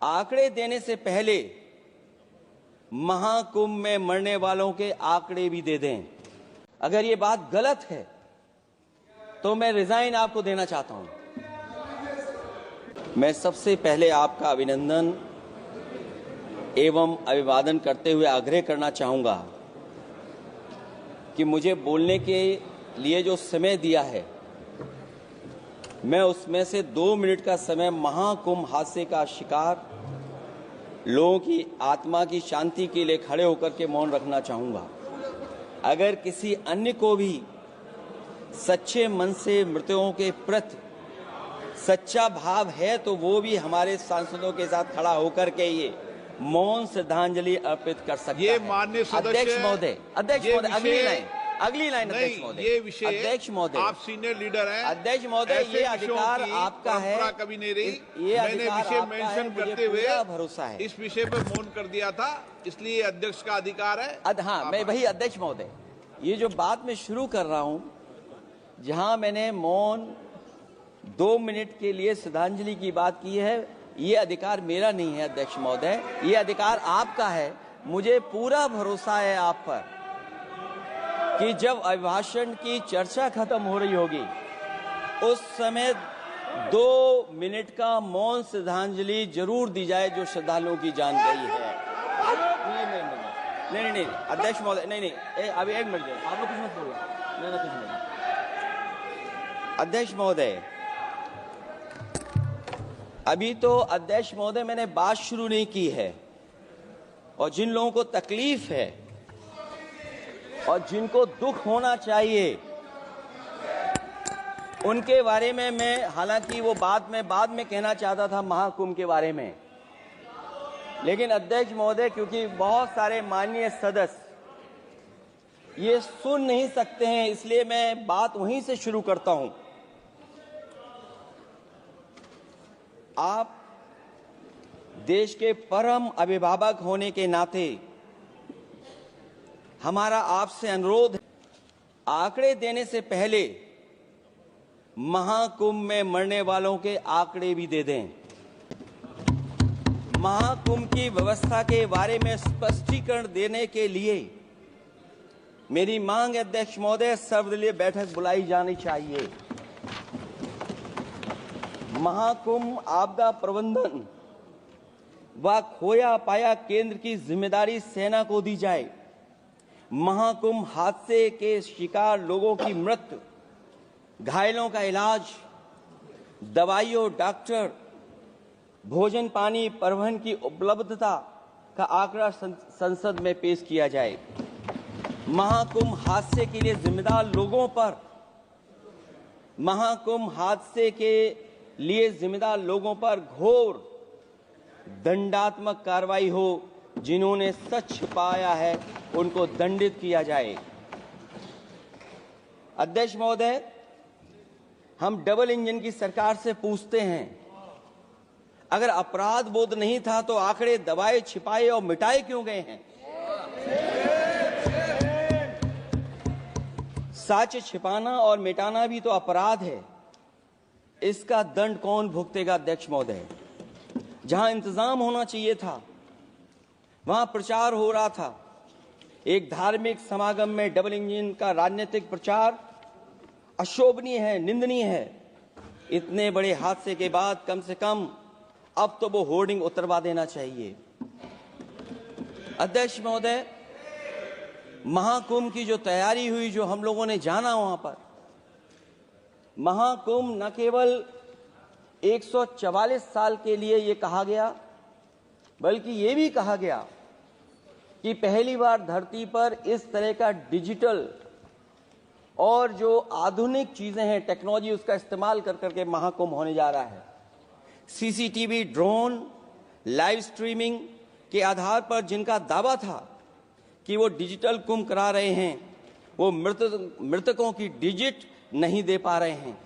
आंकड़े देने से पहले महाकुंभ में मरने वालों के आंकड़े भी दे दें। अगर ये बात गलत है तो मैं रिजाइन आपको देना चाहता हूं। मैं सबसे पहले आपका अभिनंदन एवं अभिवादन करते हुए आग्रह करना चाहूंगा कि मुझे बोलने के लिए जो समय दिया है, मैं उसमें से 2 मिनट का समय महाकुंभ हादसे का शिकार लोगों की आत्मा की शांति के लिए खड़े होकर के मौन रखना चाहूंगा। अगर किसी अन्य को भी सच्चे मन से मृतकों के प्रति सच्चा भाव है तो वो भी हमारे सांसदों के साथ खड़ा होकर के ये मौन श्रद्धांजलि अर्पित कर सकता है। ये माननीय सदस्य अध्यक्ष महोदय, अगली लाइन अध्यक्ष महोदय, ये विषय अध्यक्ष महोदय, आप सीनियर लीडर हैं। अध्यक्ष महोदय, ये अधिकार आपका है। कभी नहीं रही। ये मैंने विषय मेंशन करते हुए भरोसा है इस विषय पर मौन कर दिया था, इसलिए अध्यक्ष का अधिकार है। हाँ, मैं वही अध्यक्ष महोदय, ये जो बात मैं शुरू कर रहा हूं, जहां मैंने मौन 2 मिनट के लिए श्रद्धांजलि की बात की है, ये अधिकार मेरा नहीं है अध्यक्ष महोदय, ये अधिकार आपका है। मुझे पूरा भरोसा है आप पर कि जब अभिभाषण की चर्चा खत्म हो रही होगी उस समय 2 मिनट का मौन श्रद्धांजलि जरूर दी जाए जो श्रद्धालुओं की जान गई है। नहीं अध्यक्ष महोदय, नहीं अभी 1 मिनट आप लोग कुछ मत बोलो, कुछ नहीं। अध्यक्ष महोदय, अभी तो अध्यक्ष महोदय मैंने बात शुरू नहीं की है, और जिन लोगों को तकलीफ है और जिनको दुख होना चाहिए उनके बारे में मैं, हालांकि वो बात मैं बाद में कहना चाहता था महाकुंभ के बारे में, लेकिन अध्यक्ष महोदय क्योंकि बहुत सारे माननीय सदस्य ये सुन नहीं सकते हैं, इसलिए मैं बात वहीं से शुरू करता हूं। आप देश के परम अभिभावक होने के नाते हमारा आपसे अनुरोध है, आंकड़े देने से पहले महाकुंभ में मरने वालों के आंकड़े भी दे दें। महाकुंभ की व्यवस्था के बारे में स्पष्टीकरण देने के लिए मेरी मांग है अध्यक्ष महोदय, सर्वदलीय बैठक बुलाई जानी चाहिए। महाकुंभ आपदा प्रबंधन व खोया पाया केंद्र की जिम्मेदारी सेना को दी जाए। महाकुंभ हादसे के शिकार लोगों की मृत्यु, घायलों का इलाज, दवाइयों, डॉक्टर, भोजन पानी, परिवहन की उपलब्धता का आंकड़ा संसद में पेश किया जाए। महाकुंभ हादसे के लिए जिम्मेदार लोगों पर, महाकुंभ हादसे के लिए जिम्मेदार लोगों पर घोर दंडात्मक कार्रवाई हो। जिन्होंने सच छिपाया है उनको दंडित किया जाए। अध्यक्ष महोदय, हम डबल इंजन की सरकार से पूछते हैं, अगर अपराध बोध नहीं था तो आंकड़े दबाए, छिपाए और मिटाए क्यों गए हैं? सच छिपाना और मिटाना भी तो अपराध है। इसका दंड कौन भुगतेगा अध्यक्ष महोदय? जहां इंतजाम होना चाहिए था वहां प्रचार हो रहा था। एक धार्मिक समागम में डबल इंजन का राजनीतिक प्रचार अशोभनीय है, निंदनीय है। इतने बड़े हादसे के बाद कम से कम अब तो वो होर्डिंग उतरवा देना चाहिए। अध्यक्ष महोदय, महाकुंभ की जो तैयारी हुई, जो हम लोगों ने जाना वहां पर, महाकुंभ न केवल 144 साल के लिए ये कहा गया, बल्कि ये भी कहा गया कि पहली बार धरती पर इस तरह का डिजिटल और जो आधुनिक चीजें हैं, टेक्नोलॉजी, उसका इस्तेमाल कर करके महाकुंभ होने जा रहा है। सीसीटीवी, ड्रोन, लाइव स्ट्रीमिंग के आधार पर जिनका दावा था कि वो डिजिटल कुंभ करा रहे हैं, वो मृतकों की डिजिट नहीं दे पा रहे हैं।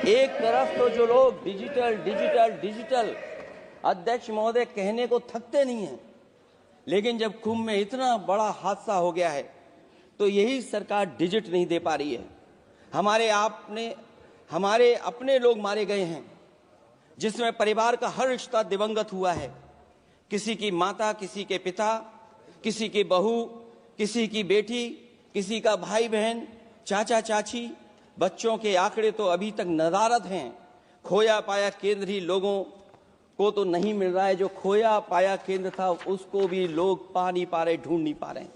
एक तरफ तो जो लोग डिजिटल डिजिटल डिजिटल अध्यक्ष महोदय कहने को थकते नहीं हैं, लेकिन जब कुंभ में इतना बड़ा हादसा हो गया है तो यही सरकार डिजिट नहीं दे पा रही है। हमारे अपने लोग मारे गए हैं, जिसमें परिवार का हर रिश्ता दिवंगत हुआ है। किसी की माता, किसी के पिता, किसी की बहू, किसी की बेटी, किसी का भाई बहन, चाचा चाची, बच्चों के आंकड़े तो अभी तक नदारद हैं। खोया पाया केंद्र ही लोगों को तो नहीं मिल रहा है, जो खोया पाया केंद्र था उसको भी लोग पा नहीं पा रहे, ढूंढ नहीं पा रहे।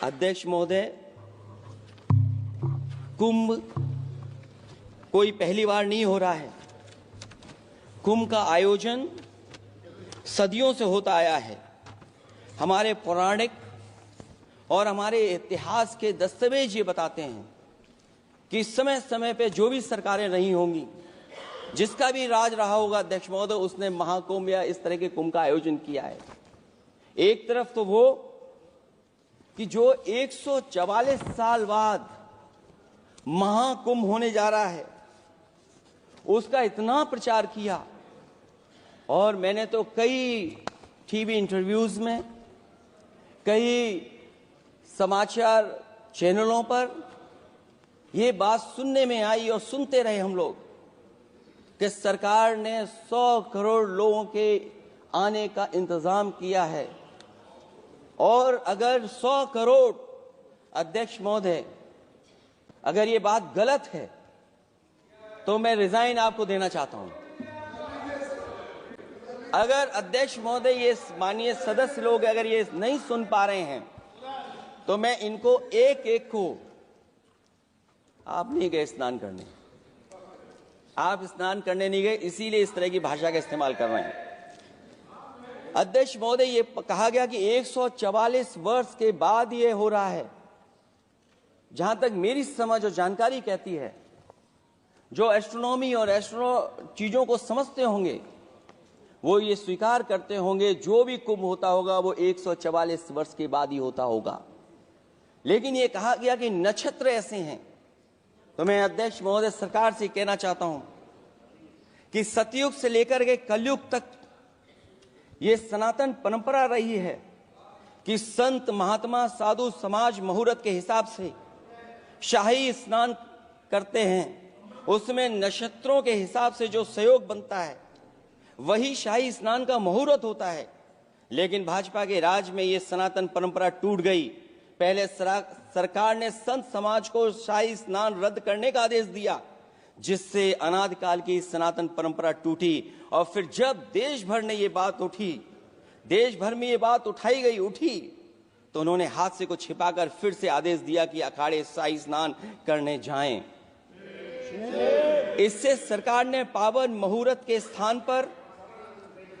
अध्यक्ष महोदय, कुंभ कोई पहली बार नहीं हो रहा है। कुंभ का आयोजन सदियों से होता आया है। हमारे पौराणिक और हमारे इतिहास के दस्तावेज ये बताते हैं कि समय समय पे जो भी सरकारें रही होंगी, जिसका भी राज रहा होगा अध्यक्ष महोदय, उसने महाकुंभ या इस तरह के कुंभ का आयोजन किया है। एक तरफ तो वो कि जो 144 साल बाद महाकुंभ होने जा रहा है, उसका इतना प्रचार किया, और मैंने तो कई टीवी इंटरव्यूज में, कई समाचार चैनलों पर ये बात सुनने में आई और सुनते रहे हम लोग कि सरकार ने 100 करोड़ लोगों के आने का इंतजाम किया है। और अगर 100 करोड़, अध्यक्ष महोदय, अगर ये बात गलत है तो मैं रिजाइन आपको देना चाहता हूं। अगर अध्यक्ष महोदय, ये माननीय सदस्य लोग अगर ये नहीं सुन पा रहे हैं तो मैं इनको एक एक को, आप नहीं गए स्नान करने, आप स्नान करने नहीं गए, इसीलिए इस तरह की भाषा का इस्तेमाल कर रहे हैं। अध्यक्ष महोदय, ये कहा गया कि 144 वर्ष के बाद ये हो रहा है। जहां तक मेरी समझ और जानकारी कहती है, जो एस्ट्रोनॉमी और एस्ट्रो चीजों को समझते होंगे वो ये स्वीकार करते होंगे, जो भी कुंभ होता होगा वो 144 वर्ष के बाद ही होता होगा। लेकिन ये कहा गया कि नक्षत्र ऐसे हैं, तो मैं अध्यक्ष महोदय सरकार से कहना चाहता हूं कि सतयुग से लेकर के कलयुग तक ये सनातन परंपरा रही है कि संत महात्मा साधु समाज मुहूर्त के हिसाब से शाही स्नान करते हैं। उसमें नक्षत्रों के हिसाब से जो सहयोग बनता है वही शाही स्नान का मुहूर्त होता है। लेकिन भाजपा के राज में ये सनातन परंपरा टूट गई। पहले सरकार ने संत समाज को शाही स्नान रद्द करने का आदेश दिया, जिससे अनादिकाल की सनातन परंपरा टूटी। और फिर जब देश भर ने ये बात उठी, देश भर में ये बात उठी, तो उन्होंने हादसे को छिपाकर फिर से आदेश दिया कि अखाड़े शाही स्नान करने जाएं। इससे सरकार ने पावन मुहूर्त के स्थान पर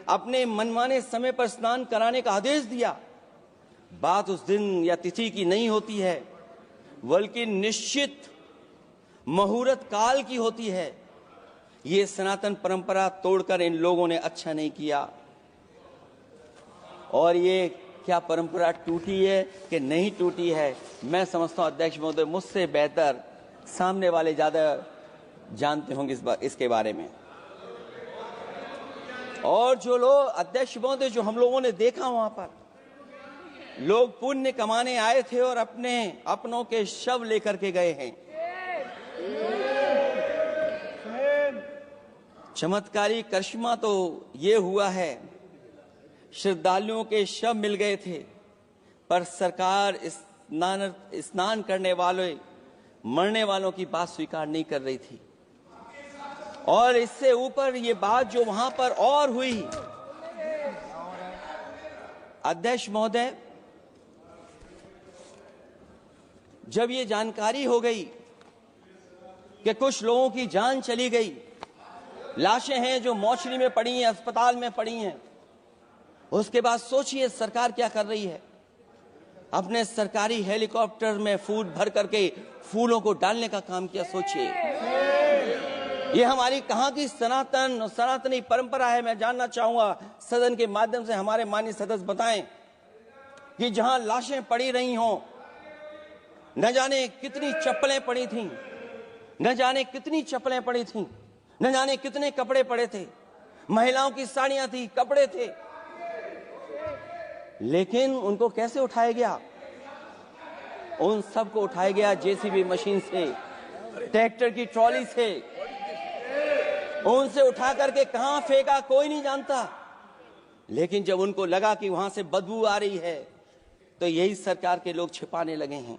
अपने मनमाने समय पर स्नान कराने का आदेश दिया। बात उस दिन या तिथि की नहीं होती है, बल्कि निश्चित मुहूर्त काल की होती है। ये सनातन परंपरा तोड़कर इन लोगों ने अच्छा नहीं किया। और ये क्या परंपरा टूटी है कि नहीं टूटी है, मैं समझता हूं अध्यक्ष महोदय मुझसे बेहतर सामने वाले ज्यादा जानते होंगे इसके बारे में। और जो लोग, अध्यक्ष महोदय, जो हम लोगों ने देखा वहां पर लोग पुण्य कमाने आए थे और अपनों के शव लेकर के गए हैं। चमत्कारी करिश्मा तो ये हुआ है, श्रद्धालुओं के शव मिल गए थे, पर सरकार स्नान करने वाले मरने वालों की बात स्वीकार नहीं कर रही थी। और इससे ऊपर ये बात जो वहां पर और हुई, अध्यक्ष महोदय, जब ये जानकारी हो गई कि कुछ लोगों की जान चली गई, लाशें हैं जो मोर्चरी में पड़ी हैं, अस्पताल में पड़ी हैं, उसके बाद सोचिए सरकार क्या कर रही है। अपने सरकारी हेलीकॉप्टर में फूल भर करके फूलों को डालने का काम किया। सोचिए, ये हमारी कहां की सनातनी परंपरा है। मैं जानना चाहूंगा सदन के माध्यम से हमारे माननीय सदस्य बताएं कि जहां लाशें पड़ी रही हों, न जाने कितनी चप्पलें पड़ी थीं, न जाने कितनी चप्पलें पड़ी थीं, न जाने कितने कपड़े पड़े थे, महिलाओं की साड़ियां थी, कपड़े थे, लेकिन उनको कैसे उठाया गया? उन सबको उठाया गया जेसीबी मशीन से, ट्रैक्टर की ट्रॉली से। उनसे उठा करके कहां फेंका कोई नहीं जानता, लेकिन जब उनको लगा कि वहां से बदबू आ रही है तो यही सरकार के लोग छिपाने लगे हैं।